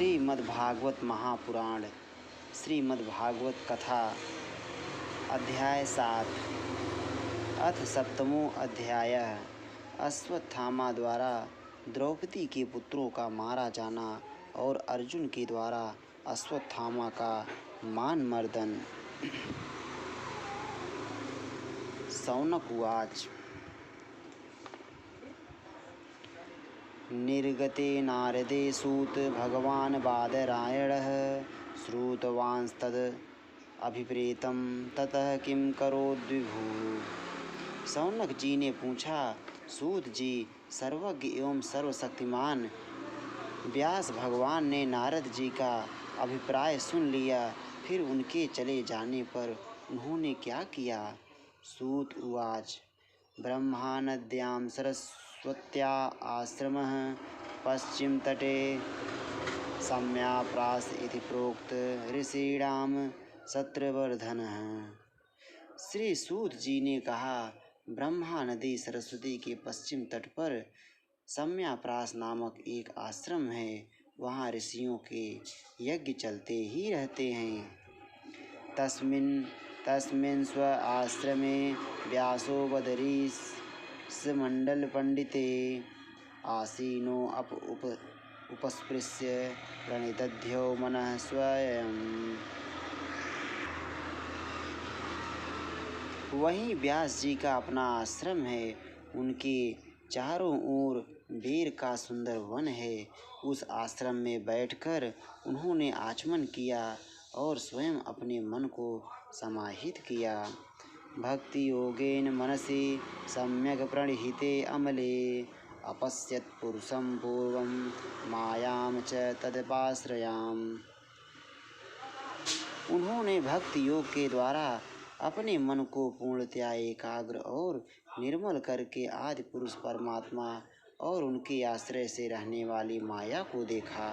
श्रीमद्भागवत महापुराण श्रीमद्भागवत कथा अध्याय 7 अथ सप्तमो अध्याय अश्वत्थामा द्वारा द्रौपदी के पुत्रों का मारा जाना और अर्जुन के द्वारा अश्वत्थामा का मानमर्दन। शौनक उवाच। निर्गते नारदे सूत भगवान् बादरायणः श्रुतवांस्तद् अभिप्रेतं ततः किं करोद्विभुः। शौनक जी ने पूछा, सूत जी, सर्वज्ञ एवं सर्वशक्तिमान व्यास भगवान ने नारद जी का अभिप्राय सुन लिया, फिर उनके चले जाने पर उन्होंने क्या किया। सूत उवाच। ब्रह्मानद्यां सरस्वत्या आश्रमः पश्चिमतटे सम्याप्रास इति प्रोक्त ऋषीणां शत्रुवर्धनः। श्री सूत जी ने कहा, ब्रह्मा नदी सरस्वती के पश्चिम तट पर सम्याप्रास नामक एक आश्रम है। वहाँ ऋषियों के यज्ञ चलते ही रहते हैं। तस्मिन् स्व आश्रमे व्यासो बदरीशमण्डल पंडिते आसीनो उपस्पृश्य प्रणिदध्यो मनः स्वयं। वहीं व्यास जी का अपना आश्रम है। उनके चारों ओर बेर का सुंदर वन है। उस आश्रम में बैठकर उन्होंने आचमन किया और स्वयं अपने मन को समाहित किया। भक्ति योगेन मनसि सम्यक प्रणिहिते अमले अपश्यत् पुरुषं पूर्वं मायां च तदपाश्रयाम्। उन्होंने भक्ति योग के द्वारा अपने मन को पूर्णतया एकाग्र और निर्मल करके आदि पुरुष परमात्मा और उनके आश्रय से रहने वाली माया को देखा।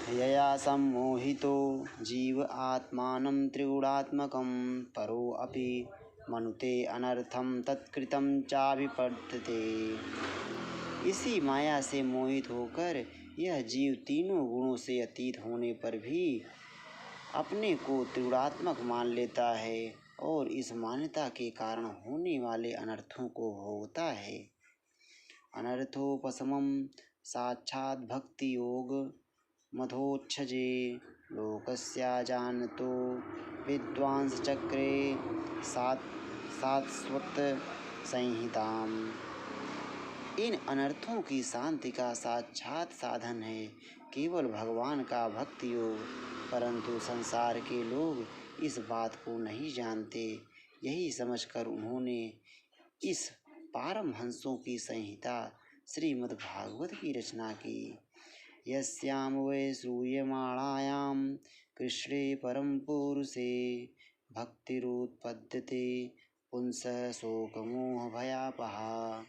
यया सम्मोहितो जीव आत्मानं त्रिगुणात्मकं परो अपि मनुते अनर्थं तत्कृतं चाभिपद्यते। इसी माया से मोहित होकर यह जीव तीनों गुणों से अतीत होने पर भी अपने को त्रिगुणात्मक मान लेता है और इस मान्यता के कारण होने वाले अनर्थों को भोगता है। अनर्थोपशमं साक्षात् भक्ति योग मधोक्षजे लोकस्याजानतो विद्वांस चक्रे शाश्वत संहिताम। इन अनर्थों की शांति का साक्षात साधन है केवल भगवान का भक्ति योग, परंतु संसार के लोग इस बात को नहीं जानते। यही समझकर उन्होंने इस पारमहंसों की संहिता श्रीमद्भागवत की रचना की। यस्यां वै श्रूयमाणायां कृष्णे परम पुरुषे भक्तिरुत्पद्यते पुंसः शोकमोह भयापहा।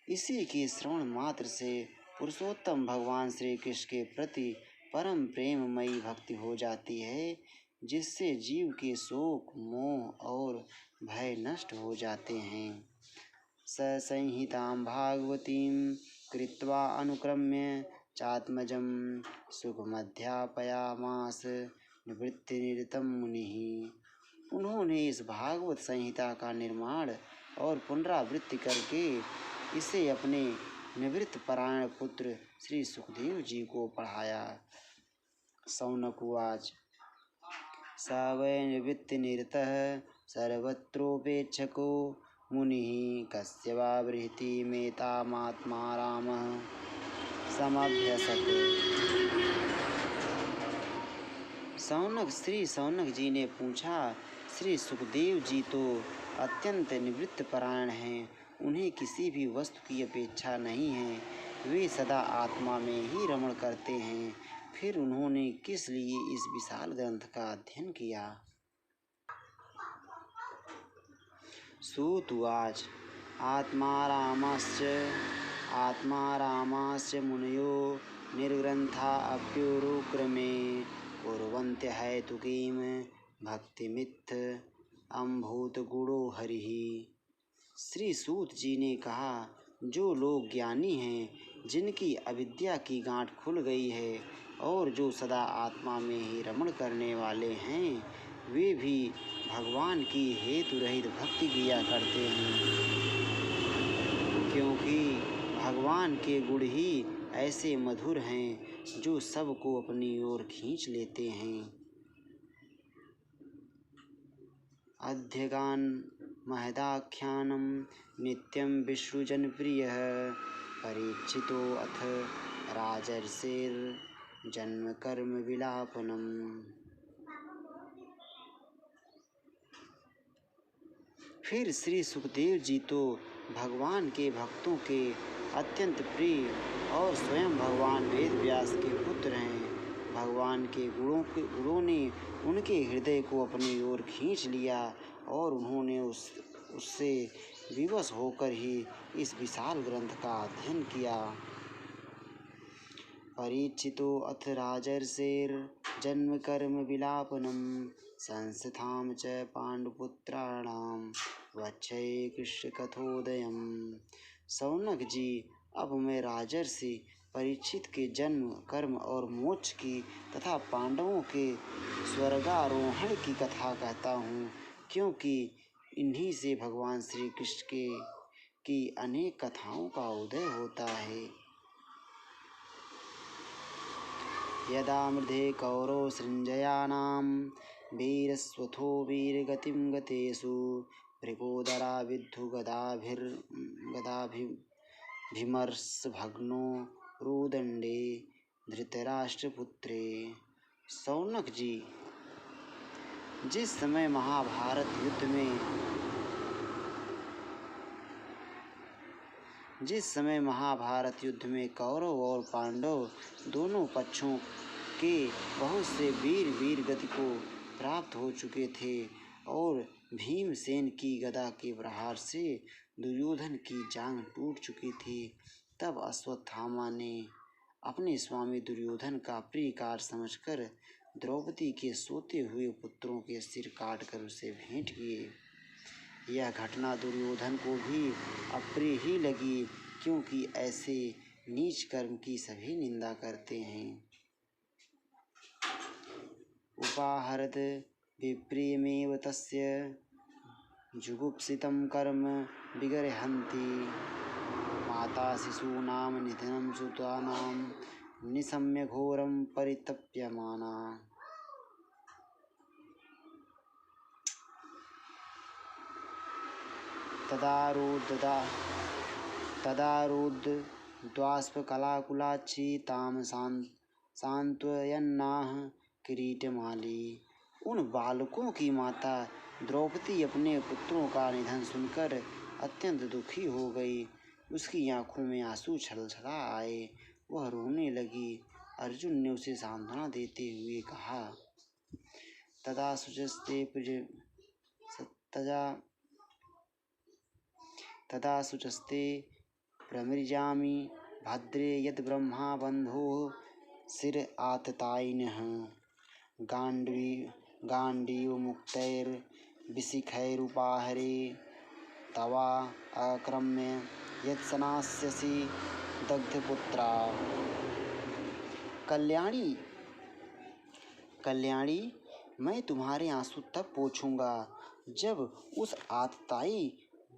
इसी के श्रवण मात्र से पुरुषोत्तम भगवान श्री कृष्ण के प्रति परम प्रेममयी भक्ति हो जाती है, जिससे जीव के शोक मोह और भय नष्ट हो जाते हैं। स संहितां भागवतीं कृत्वा अनुक्रम्य चात्मजं सुखमध्यापयामास निवृत्तिनिरतं मुनिः। उन्होंने इस भागवत संहिता का निर्माण और पुनरावृत्ति करके इसे अपने निवृत्त परायण पुत्र श्री सुखदेव जी को पढ़ाया। शौनक उवाच। स वै निवृत्तिनिरतः सर्वत्रोपेक्षको मुनिः कस्य वा बृहतीमेतामात्मा रामः समभ्यसत्। श्री शौनक जी ने पूछा, श्री सुखदेव जी तो अत्यंत निवृत्त परायण हैं, उन्हें किसी भी वस्तु की अपेक्षा नहीं है, वे सदा आत्मा में ही रमण करते हैं, फिर उन्होंने किस लिए इस विशाल ग्रंथ का अध्ययन किया। सूत उवाच। आत्मा रामाश्च मुनयो निर्ग्रंथा अप्युरुक्रमे कुर्वन्त्य हेतुकीं भक्तिमित्थ अम्भूत गुणो हरिः। श्री सूत जी ने कहा, जो लोग ज्ञानी हैं, जिनकी अविद्या की गांठ खुल गई है और जो सदा आत्मा में ही रमण करने वाले हैं, वे भी भगवान की हेतु रहित भक्ति किया करते हैं, क्योंकि भगवान के गुण ही ऐसे मधुर हैं जो सबको अपनी ओर खींच लेते हैं। अध्यगान महदाख्यानं नित्यं विष्णुजनप्रियः परीक्षितो अथ राजर्षिर्जन्म कर्म विलापनम्। फिर श्री सुखदेव जी तो भगवान के भक्तों के अत्यंत प्रिय और स्वयं भगवान वेद व्यास के पुत्र हैं। भगवान के गुणों ने उनके हृदय को अपनी ओर खींच लिया और उन्होंने उससे विवश होकर ही इस विशाल ग्रंथ का अध्ययन किया। परीक्षितो अथ राजर्षिर्जन्म कर्म विलापनम संस्थां च पांडुपुत्राणां वक्षये कृष्ण कथोदयम। शौनक जी, अब मैं राजर्षि परीक्षित के जन्म कर्म और मोक्ष की तथा पांडवों के स्वर्गारोहण की कथा कहता हूँ, क्योंकि इन्हीं से भगवान श्री कृष्ण की अनेक कथाओं का उदय होता है। यदा मृधे कौरव सृञ्जयानां वीरस्वथो वीरगतिं गतेषु भृगोदरा विद्धु गदाभिमर्शभग्नो रुदण्डे धृतराष्ट्रपुत्रे। शौनक जी, जिस समय महाभारत युद्ध में कौरव और पांडव दोनों पक्षों के बहुत से वीर गति को प्राप्त हो चुके थे और भीमसेन की गदा के प्रहार से दुर्योधन की जांघ टूट चुकी थी, तब अश्वत्थामा ने अपने स्वामी दुर्योधन का प्रिय कार्य समझकर द्रौपदी के सोते हुए पुत्रों के सिर काटकर उसे भेंट किए। यह घटना दुर्योधन को भी अप्रिय ही लगी, क्योंकि ऐसे नीच कर्म की सभी निंदा करते हैं। उपाहरत विप्रियमेव तस्य जुगुप्सितं कर्म विगर्हन्ति माता शिशूनां निधनं सुतानां निशम्य घोरं परितप्यमाना। तदारुद्ध्वास्पकलाकुलाक्षी तां सांत्वयन्नाह किरीटमाली। उन बालकों की माता द्रौपदी अपने पुत्रों का निधन सुनकर अत्यंत दुखी हो गई। उसकी आंखों में आंसू छलछला आए, वह रोने लगी। अर्जुन ने उसे सांत्वना देते हुए कहा, तदा शुचस्ते प्रमृजामि भद्रे यद ब्रह्मा बन्धोः शिर आततायिनः गाण्डीवमुक्तैर्विशिखैरुपाहरे तवा आक्रम्य यत्सनास्यसि दग्धपुत्रा। कल्याणी, मैं तुम्हारे आंसू तब पोंछूंगा जब उस आततायी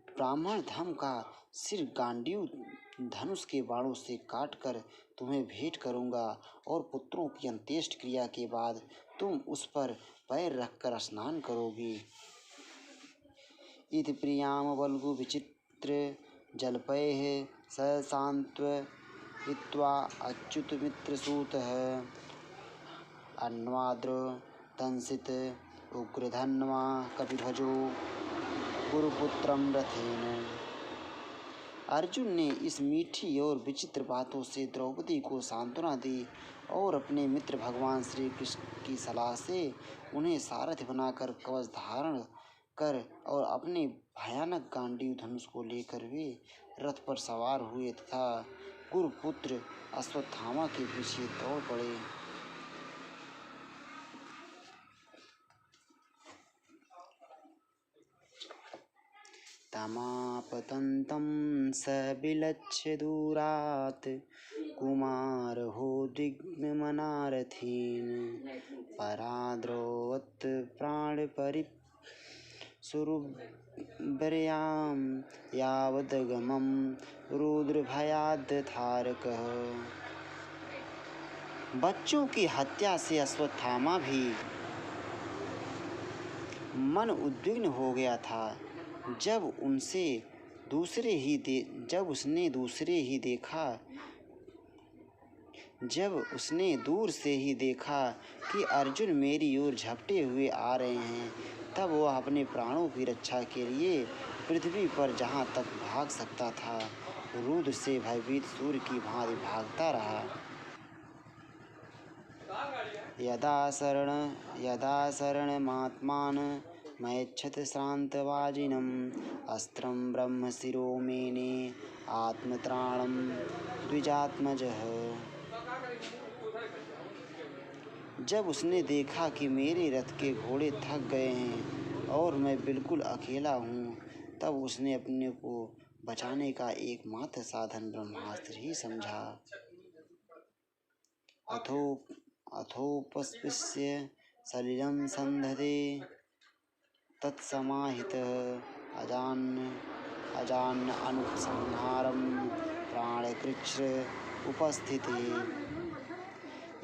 ब्राह्मण धम का सिर गांडीव धनुष के बाणों से काटकर तुम्हें भेंट करूंगा और पुत्रों की अंत्येष्टि क्रिया के बाद तुम उस पर पैर रखकर स्नान करोगी। इति प्रियाम वल्गु विचित्र जल्पैः स सांत्वयित्वा अच्युत मित्रसूतः अन्वाद्र दंसित उग्रधन्वा कपिध्वजो गुरुपुत्रं रथेन। अर्जुन ने इस मीठी और विचित्र बातों से द्रौपदी को सांत्वना दी और अपने मित्र भगवान श्री कृष्ण की सलाह से उन्हें सारथी बनाकर कवच धारण कर और अपने भयानक गांडीव धनुष को लेकर वे रथ पर सवार हुए तथा गुरुपुत्र अश्वत्थामा के पीछे दौड़ पड़े। तमापतन्तं स विलक्ष्य दूरात् कुमारहोद्विग्नमनारथीन् पराद्रवत् प्राणपरिसुरभर्यां यावदगमं रुद्रभयाद्धारकः। बच्चों की हत्या से अश्वत्थामा भी मन उद्विग्न हो गया था। जब उसने दूर से ही देखा कि अर्जुन मेरी ओर झपटे हुए आ रहे हैं, तब वह अपने प्राणों की रक्षा के लिए पृथ्वी पर जहाँ तक भाग सकता था रुद्र से भयभीत सूर्य की भांति भागता रहा। यदा शरणमात्मान मैच्छत श्रान्तवाजिनम् अस्त्रं ब्रह्मशिरो मेने आत्मत्राणं द्विजात्मजः। जब उसने देखा कि मेरे रथ के घोड़े थक गए हैं और मैं बिल्कुल अकेला हूँ, तब उसने अपने को बचाने का एकमात्र साधन ब्रह्मास्त्र ही समझा। अथोपस्पृश्य सलिलं संदधे तत्समाहितः अजान अनुसंहारं प्राणकृच्छ्र उपस्थिति।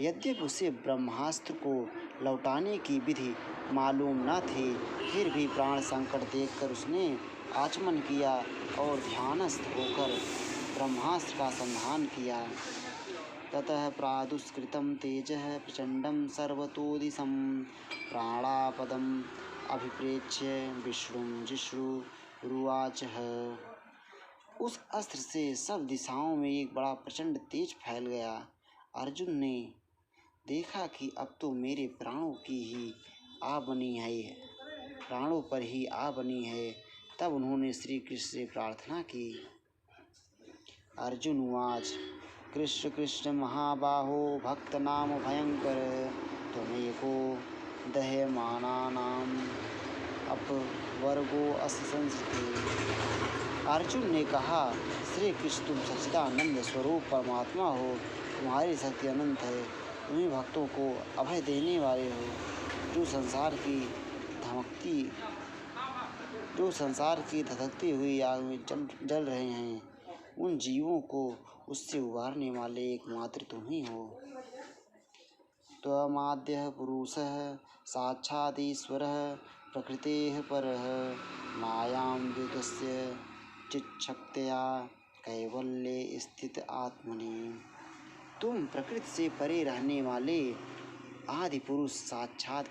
यद्यपि उसे ब्रह्मास्त्र को लौटाने की विधि मालूम न थी, फिर भी प्राण संकट देखकर उसने आचमन किया और ध्यानस्थ होकर ब्रह्मास्त्र का संधान किया। ततः प्रादुष्कृतं तेजः प्रचंडं सर्वतोदिशं प्राणापदम् अभिप्रेक्ष्य विष्णुं जिष्णुरुवाचः। उस अस्त्र से सब दिशाओं में एक बड़ा प्रचंड तेज फैल गया। अर्जुन ने देखा कि अब तो मेरे प्राणों पर ही आ बनी है। तब उन्होंने श्री कृष्ण से प्रार्थना की। अर्जुन उवाच कृष्ण कृष्ण महाबाहो भक्तनाम भयंकर त्वमेको दह्यमानानाम् अपवर्गो अस्य संसृते। अर्जुन ने कहा, श्री कृष्ण तुम सच्चिदानंद स्वरूप परमात्मा हो, तुम्हारी शक्ति अनंत है, तुम्ही भक्तों को अभय देने वाले हो। जो संसार की धधकती हुई आग में जल रहे हैं, उन जीवों को उससे उबारने वाले एकमात्र तुम ही हो। त्वमाद्यः पुरुषः साक्षादीश्वरः प्रकृतेः परः मायां द्वैतस्य चिच्छक्त्या कैवल्ये स्थित आत्मनि। तुम प्रकृति से परे रहने वाले आदि पुरुष साक्षात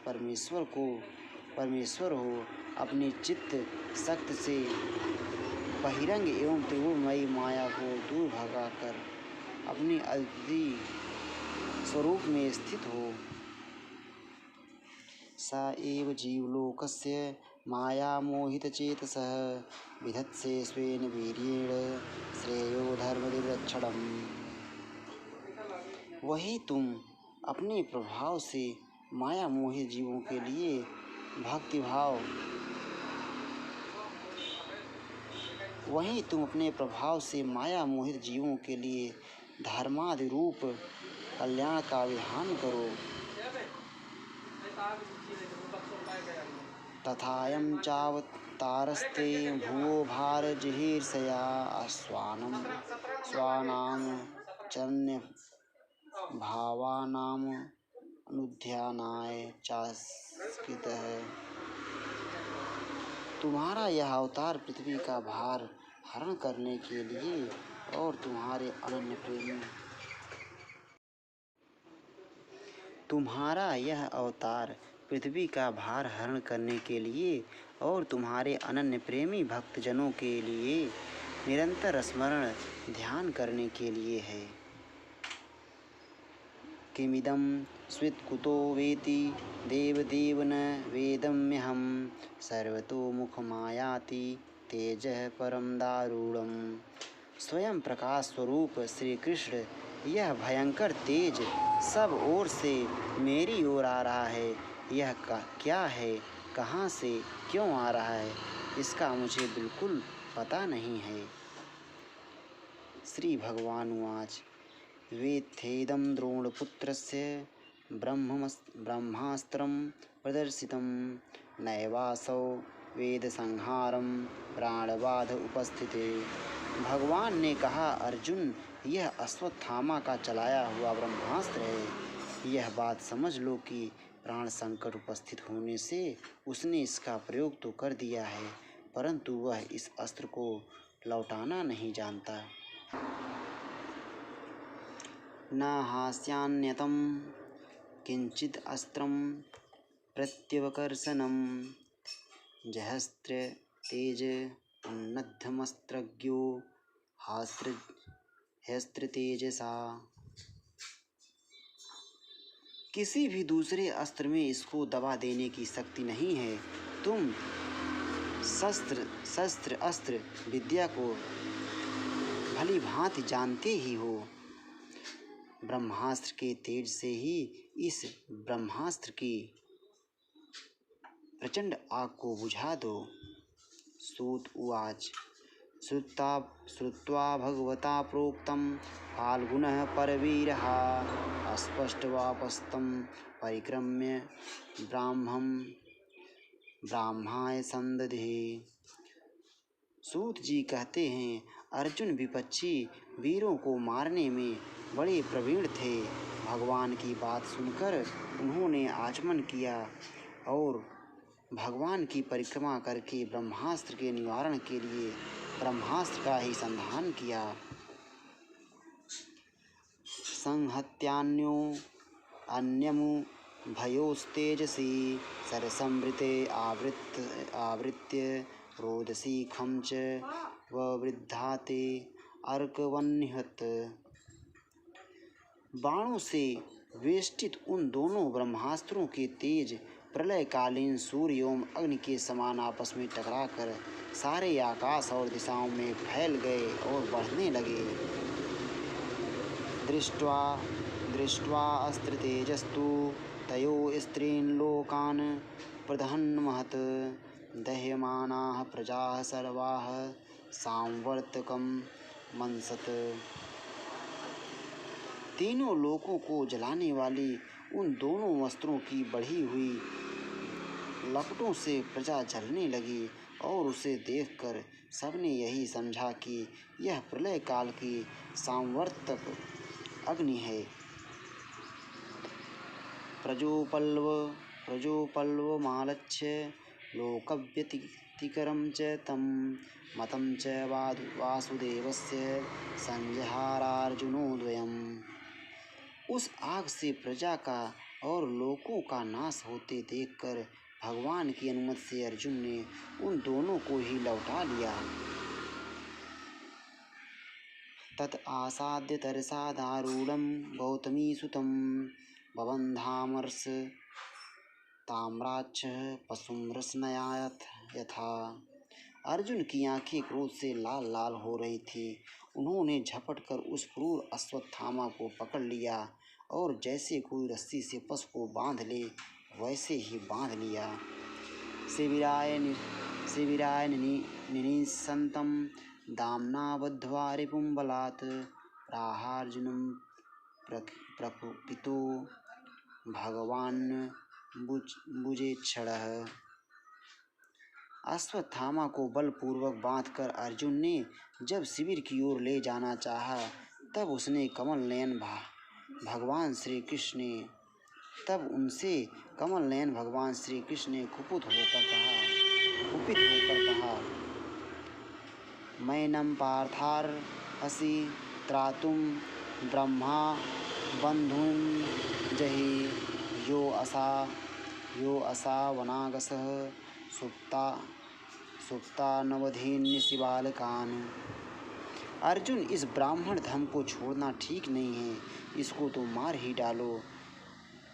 परमेश्वर हो। अपनी चित्त शक्ति से बहिरंग एवं त्रिगुणमयी माया को दूर भगाकर अपनी अद्वितीय स्वरूप में स्थित हो। स एव जीवलोकस्य माया मोहितचेतसः विधत्से स्वेन वीर्येण श्रेयो धर्मनिरक्षणम्। वही तुम अपने प्रभाव से माया मोहित जीवों के लिए धर्मादि रूप कल्याण का विधान करो। तथायं चावतारस्ते भुवो भारजिहीर्षया स्वानां चन्य भावानां अनुध्यानाय चास्कृतः। तुम्हारा यह अवतार पृथ्वी का भार हरण करने के लिए और तुम्हारे अनन्य प्रेमी भक्तजनों के लिए निरंतर स्मरण ध्यान करने के लिए है। किमिदं स्वित्कुतो वेति देवदेव न वेदम्यहं सर्वतोमुखमायाति तेजः परम दारुणम्। स्वयं प्रकाश स्वरूप श्री कृष्ण यह भयंकर तेज सब ओर से मेरी ओर आ रहा है। यह क्या है, कहाँ से क्यों आ रहा है, इसका मुझे बिल्कुल पता नहीं है। श्री भगवान उवाच वेत्थेदं द्रोणपुत्रस्य ब्रह्मास्त्रं प्रदर्शितं नैवासौ वेदसंहारं प्राणबाध उपस्थिते। भगवान ने कहा, अर्जुन, यह अश्वत्थामा का चलाया हुआ ब्रह्मास्त्र है। यह बात समझ लो कि प्राण संकट उपस्थित होने से उसने इसका प्रयोग तो कर दिया है, परंतु वह इस अस्त्र को लौटाना नहीं जानता। न हास्यान्यतं किंचिद अस्त्रं प्रत्यवकर्षणं जहस्त्र तेज उन्नद्धमस्त्रज्ञो हस्त्र तेजसा। किसी भी दूसरे अस्त्र में इसको दबा देने की शक्ति नहीं है। तुम शस्त्र अस्त्र विद्या को भली भांति जानते ही हो। ब्रह्मास्त्र के तेज से ही इस ब्रह्मास्त्र की प्रचंड आग को बुझा दो। सूत उवाच श्रुत्वा भगवता प्रोक्तं फाल्गुनः परवीरः अस्पष्टवापस्तं परिक्रम्य ब्राह्माय संदधे। सूत जी कहते हैं, अर्जुन विपक्षी वीरों को मारने में बड़े प्रवीण थे। भगवान की बात सुनकर उन्होंने आचमन किया और भगवान की परिक्रमा करके ब्रह्मास्त्र के निवारण के लिए ब्रह्मास्त्र का ही संधान किया। संहत्यान्यो अन्यमु भयोस्तेजसी सरसमृते आवृत्य रोदसीखं च ववृद्धाते अर्कवन्निहत। बाणों से वेष्टित उन दोनों ब्रह्मास्त्रों के तेज प्रलयकालीन सूर्य एवं अग्नि के समान आपस में टकराकर सारे आकाश और दिशाओं में फैल गए और बढ़ने लगे। दृष्ट्वा अस्त्र तेजस्तु तयो स्त्रीन् लोकान् प्रदहन्महत् दह्यमानाः प्रजाः सर्वाः सांवर्तकं मंसत। तीनों लोकों को जलाने वाली उन दोनों वस्त्रों की बढ़ी हुई लपटों से प्रजा जलने लगी और उसे देखकर सबने यही समझा कि यह प्रलय काल की सांवर्तक अग्नि है। प्रजोपल्वमालक्ष्य लोकव्यतिकरं च तं मतं च वासुदेवस्य संजहारार्जुनोद्वयम्। उस आग से प्रजा का और लोकों का नाश होते देखकर भगवान की अनुमति से अर्जुन ने उन दोनों को ही लौटा लिया। तत आसाद्य तरसा दारूढं गौतमीसुतं बबन्धामर्ष ताम्राक्षः पशुं रसनयात यथा। अर्जुन की आंखें क्रोध से लाल लाल हो रही थी। उन्होंने झपट कर उस क्रूर अश्वत्थामा को पकड़ लिया और जैसे कोई रस्सी से पशु को बांध ले वैसे ही बांध लिया। शिविराय निनिसन्तं दाम्ना बद्ध्वा रिपुं बलात् प्राहार्जुनं प्रकुपितो भगवान् भुजेक्षणः। अश्वत्थामा को बलपूर्वक बांधकर अर्जुन ने जब शिविर की ओर ले जाना चाहा, तब उनसे कमल नयन भगवान श्री कृष्ण ने कुपित होकर कहा, मैनं पार्थार्हसि त्रातुं ब्रह्मा बन्धून् जहि यो असावनागसः सुप्तानवधीन्यसि बालकान्। अर्जुन, इस ब्राह्मण धम को छोड़ना ठीक नहीं है। इसको तो मार ही डालो।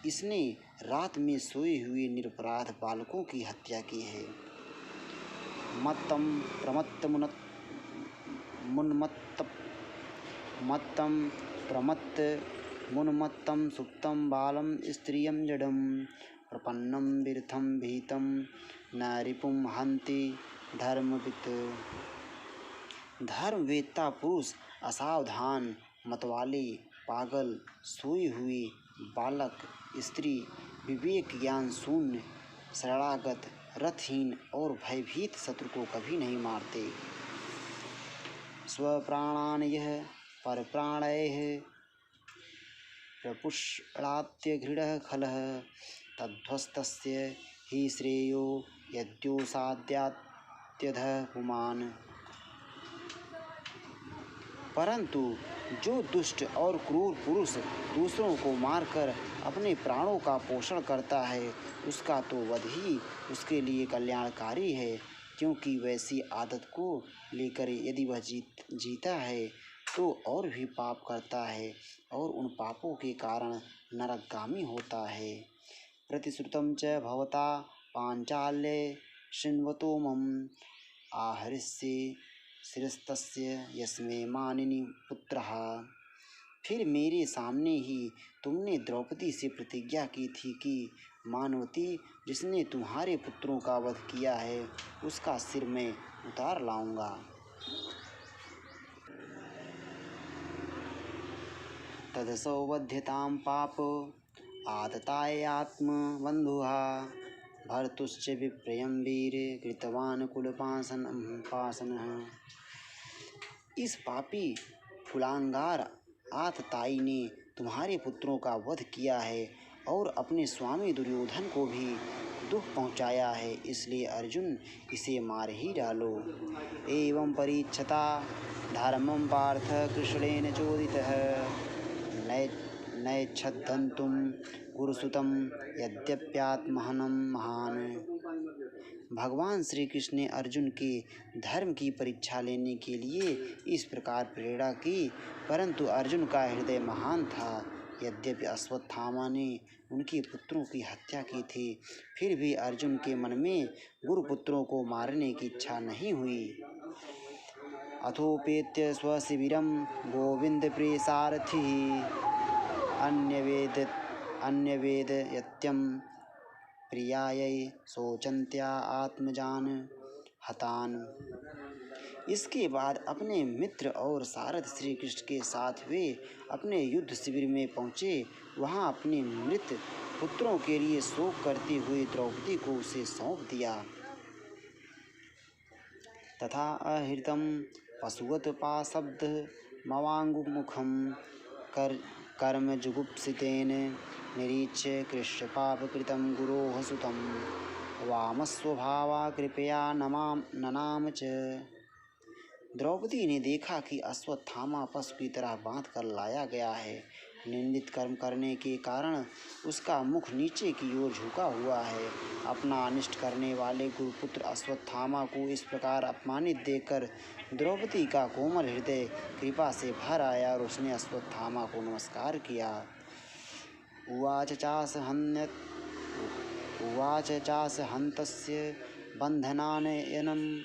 इसने रात में सोए हुए निरपराध बालकों की हत्या की है। मत्तं प्रमत्त मुन्मत्तं सुप्तं बालं स्त्रियं जडं प्रपन्नं विरथं भीतं न रिपुं हन्ति धर्मवेत्ता पुरुष असावधान, मतवाले, पागल, सोए हुए, बालक, स्त्री, विवेक ज्ञान शून्य, शरणागत, रथहीन और भयभीत शत्रु को कभी नहीं मारते। स्वप्राणान यः परप्राणैः प्रपुष्णात्य घृणः खलः तद्ध्वस्तस्य हि श्रेयो यद्योसाद्यात्यधः पुमान्। परंतु जो दुष्ट और क्रूर पुरुष दूसरों को मारकर अपने प्राणों का पोषण करता है, उसका तो वध ही उसके लिए कल्याणकारी है, क्योंकि वैसी आदत को लेकर यदि वह जीता है तो और भी पाप करता है और उन पापों के कारण नरकगामी होता है। प्रतिश्रुतं च भवता पांचाल्ये शृण्वतो मम आहरिष्ये शिरस्तस्य यस्मे मानिनी पुत्रः। फिर मेरे सामने ही तुमने द्रौपदी से प्रतिज्ञा की थी कि मानवती, जिसने तुम्हारे पुत्रों का वध किया है, उसका सिर मैं उतार लाऊंगा। तदसौवध्यतां पाप आतताय आत्मबन्धुः भर्तुश्च विप्रयं वीर कृतवान् कुलपाशनः। इस पापी कुलांगार आतताई ने तुम्हारे पुत्रों का वध किया है और अपने स्वामी दुर्योधन को भी दुख पहुंचाया है, इसलिए अर्जुन इसे मार ही डालो। एवं परीक्षता धर्मं पार्थ कृष्णेन चोदितः नैच्छद्धन्तुं गुरुसुतं यद्यप्यात्महनं महान्। भगवान श्री कृष्ण ने अर्जुन के धर्म की परीक्षा लेने के लिए इस प्रकार प्रेरणा की, परंतु अर्जुन का हृदय महान था। यद्यपि अश्वत्थामा ने उनके पुत्रों की हत्या की थी, फिर भी अर्जुन के मन में गुरुपुत्रों को मारने की इच्छा नहीं हुई। अथोपेत्य स्वशिबिरं गोविंद प्रिय सारथि अन्यवेद यत्यं प्रियायै शोचन्त्या आत्मजान हतान। इसके बाद अपने मित्र और सारथ श्री कृष्ण के साथ वे अपने युद्ध शिविर में पहुँचे। वहाँ अपने मृत पुत्रों के लिए शोक करती हुई द्रौपदी को उसे सौंप दिया। तथा अहृतं पशुवत् पाशब्द मवांगुमुखं कर्म जुगुप्सितेन निरीच्य कृष्णपापकृतं गुरोः सुतं वामस्वभावा कृपया ननाम च। द्रौपदी ने देखा कि अश्वत्थामा पशु की तरह बांध कर लाया गया है। निंदित कर्म करने के कारण उसका मुख नीचे की ओर झुका हुआ है। अपना अनिष्ट करने वाले गुरुपुत्र अश्वत्थामा को इस प्रकार अपमानित देखकर द्रौपदी का कोमल हृदय कृपा से भर आया और उसने अश्वत्थामा को नमस्कार किया। उवाच चास हन्तस्य बन्धनानयनं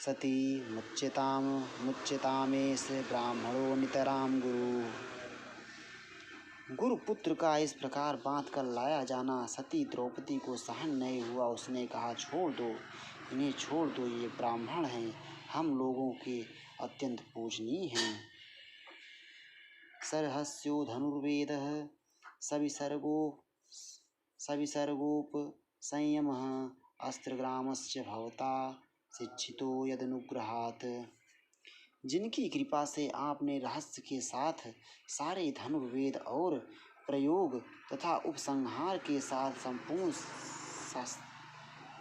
सती मुच्यतामेष ब्राह्मणो नितरां गुरुपुत्र का इस प्रकार बांध कर लाया जाना सती द्रौपदी को सहन नहीं हुआ। उसने कहा, छोड़ दो, इन्हें छोड़ दो, ये ब्राह्मण हैं, हम लोगों के अत्यंत पूजनीय हैं। सरहस्यो धनुर्वेदः सविसर्गोपसंयमः अस्त्रग्रामस्य भवता शिक्षितो यदनुग्रहात्। जिनकी कृपा से आपने रहस्य के साथ सारे धनुर्वेद और प्रयोग तथा उपसंहार के साथ संपूर्ण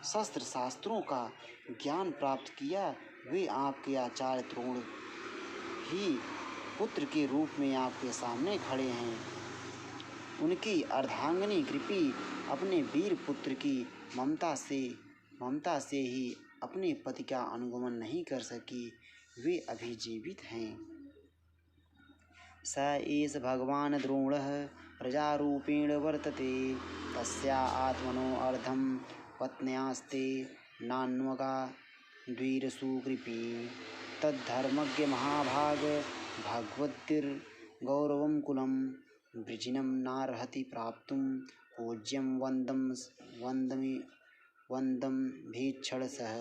शस्त्र शास्त्रों का ज्ञान प्राप्त किया, वे आपके आचार्य द्रोण ही पुत्र के रूप में आपके सामने खड़े हैं। उनकी अर्धांगिनी कृपी अपने वीर पुत्र की ममता से ही अपने पति का अनुगमन नहीं कर सकी, वे अभी जीवित हैं। स एष भगवान् द्रोणः प्रजारूपेण वर्तते, तस्या आत्मनो अर्धं पत्न्यास्ते नान्वगा द्विरसुकृपी। तद्धर्मज्ञ महाभाग भगवद्गौरवं कुलं वृजिनं नार्हति प्राप्तुं पूज्यं वन्दं भीक्षणसः।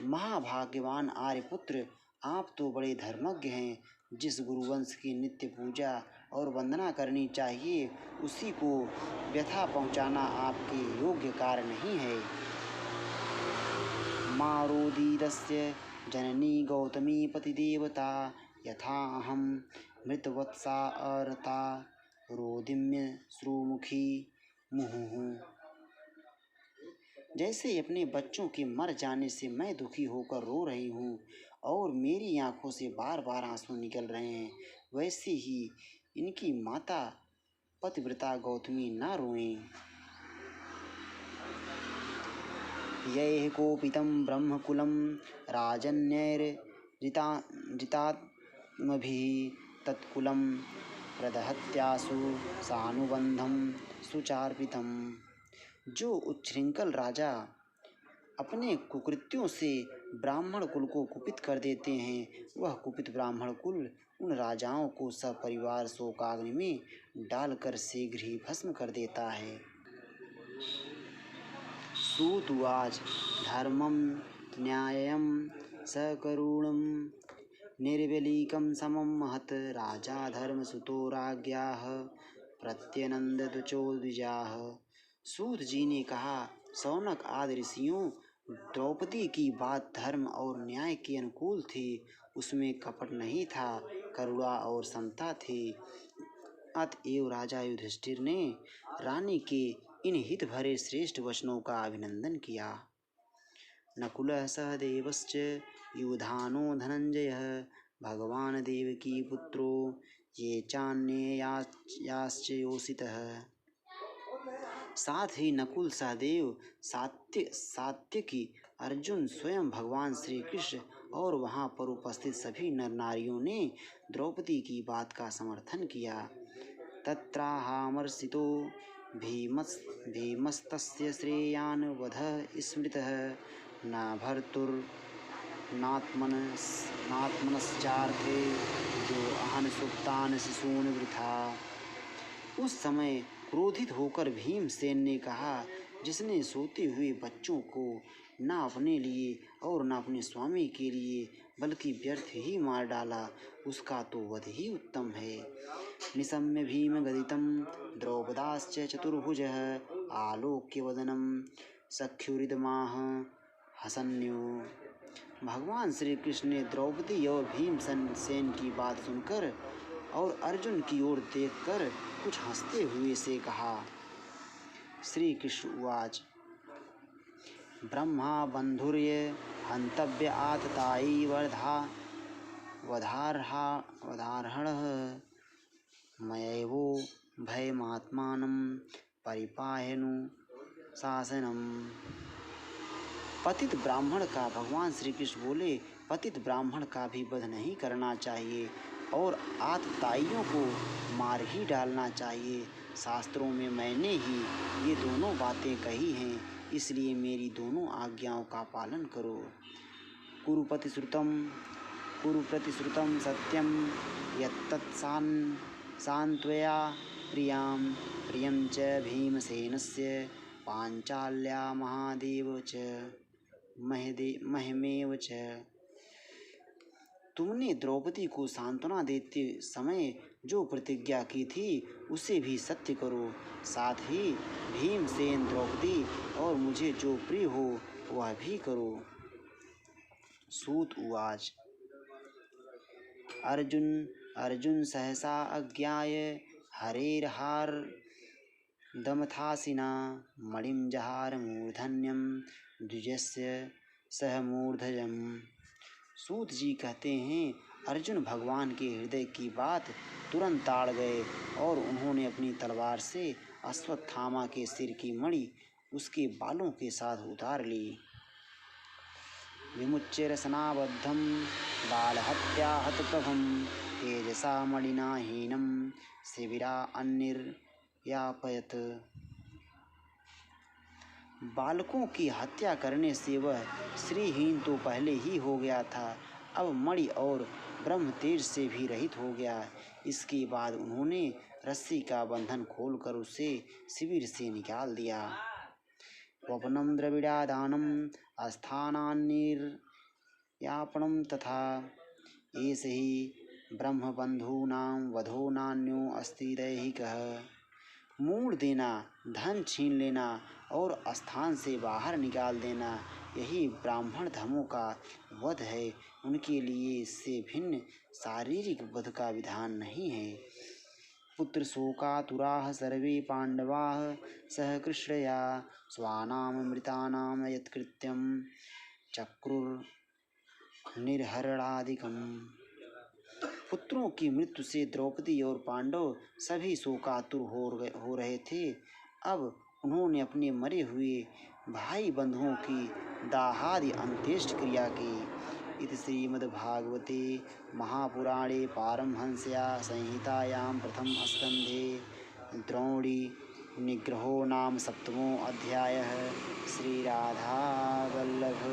महाभाग्यवान आर्यपुत्र, आप तो बड़े धर्मज्ञ हैं। जिस गुरुवंश की नित्य पूजा और वंदना करनी चाहिए, उसी को व्यथा पहुंचाना आपके योग्य कार्य नहीं है। मारोदीरस्य जननी गौतमी पतिदेवता, यथा अहम मृतवत्सा अरता रोदिम्य श्रुमुखी मुहुः। जैसे अपने बच्चों के मर जाने से मैं दुखी होकर रो रही हूँ और मेरी आंखों से बार बार आंसू निकल रहे हैं, वैसे ही इनकी माता पतिव्रता गौतमी न रोएं। यैः कोपितं ब्रह्मकुलं राजन्यैर्जितात्मभिः तत्कुलं प्रदहत्यासु सानुबंधं सुचार्पितम्। जो उच्छृंखल राजा अपने कुकृत्यों से ब्राह्मण कुल को कुपित कर देते हैं, वह कुपित ब्राह्मण कुल उन राजाओं को सपरिवार शोकाग्नि में डालकर शीघ्र ही भस्म कर देता है। सूत उवाच धर्मं न्यायं सकरुणं निर्वेलिकं समं महत् राजा धर्मसुतो राज्ञाः प्रत्यनंदतुचो द्विजाः। सूत जी ने कहा, शौनक आदि ऋषियों, द्रौपदी की बात धर्म और न्याय के अनुकूल थी। उसमें कपट नहीं था, करुणा और समता थी। अतएव राजा युधिष्ठिर ने रानी के इन हित भरे श्रेष्ठ वचनों का अभिनंदन किया। नकुलः सहदेवश्च युधानो धनंजयः भगवान देवकी पुत्रो ये चान्ये याश्च योषितः। साथ ही नकुल, सहदेव, सात्यकी, अर्जुन, स्वयं भगवान श्री कृष्ण और वहां पर उपस्थित सभी नर नारियों ने द्रौपदी की बात का समर्थन किया। तत्राहामर्षितो भीमस्तस्य श्रेयान् वधः स्मृतः न भर्तुर्नात्मनश्चार्थे जो अहन सुप्तान् शिशून् वृथा। उस समय क्रोधित होकर भीमसेन ने कहा, जिसने सोते हुए बच्चों को न अपने लिए और न अपने स्वामी के लिए बल्कि व्यर्थ ही मार डाला, उसका तो वध ही उत्तम है। निशम्य भीम गदितं द्रौपदाश्च चतुर्भुजः आलोक्य वदनं सख्युरिदमाह हसन्यो। भगवान श्री कृष्ण ने द्रौपदी और भीमसेन की बात सुनकर और अर्जुन की ओर देखकर कुछ हंसते हुए से कहा। श्री कृष्ण उवाच ब्रह्मा बंधुर्य हंतव्य आततायी वधार्हणः मयैवो भयमात्मानं परिपाह्यनु शासनम्। पतित ब्राह्मण का, भगवान श्री कृष्ण बोले, पतित ब्राह्मण का भी वध नहीं करना चाहिए और आतताइयों को मार ही डालना चाहिए। शास्त्रों में मैंने ही ये दोनों बातें कही हैं, इसलिए मेरी दोनों आज्ञाओं का पालन करो। कुरु प्रतिश्रुतं सत्यं यत्तत्सान्त्वया प्रियं च भीमसेनस्य पांचाल्या महमेव च। तुमने द्रौपदी को सांत्वना देते समय जो प्रतिज्ञा की थी, उसे भी सत्य करो। साथ ही भीमसेन, द्रौपदी और मुझे जो प्रिय हो वह भी करो। सूत उवाच अर्जुन सहसा अज्ञाय हरेर्हार्दमथासिना मणिं जहार मूर्धन्यं द्विजस्य सह मूर्धजम्। सूत जी कहते हैं, अर्जुन भगवान के हृदय की बात तुरंत ताड़ गए और उन्होंने अपनी तलवार से अश्वत्थामा के सिर की मणि उसके बालों के साथ उतार ली। विमुच्य रसनाबद्धं बालहत्याहतप्रभं तेजसा मणिना हीनं शिबिरा अन्निर्यापयत्। बालकों की हत्या करने से वह श्रीहीन तो पहले ही हो गया था, अब मणि और ब्रह्म तेज से भी रहित हो गया। इसके बाद उन्होंने रस्सी का बंधन खोलकर उसे शिविर से निकाल दिया। वपनं द्रविड़ादानं स्थानान्निर्यापयत् यापनं तथा एष हि ब्रह्मबन्धूनां वधो नान्यो अस्ति दैहिकः। मूड़ देना, धन छीन लेना और स्थान से बाहर निकाल देना, यही ब्राह्मण धर्मों का वध है। उनके लिए इससे भिन्न शारीरिक वध का विधान नहीं है। पुत्र शोकातुराः सर्वे पांडवाः सह कृष्णया स्वानाम मृतानाम यत्कृत्यं चक्रुर्निर्हरणादिकम्। पुत्रों की मृत्यु से द्रौपदी और पांडव सभी शोकातुर हो रहे थे। अब उन्होंने अपने मरे हुए भाई बंधुओं की दाहादि अंत्येष्ट क्रिया की। इति श्रीमद्भागवते महापुराणे पारमहंस्यां संहितायां प्रथम स्कंधे द्रोणी निग्रहो नाम सप्तमो अध्यायः। श्रीराधावल्लभ।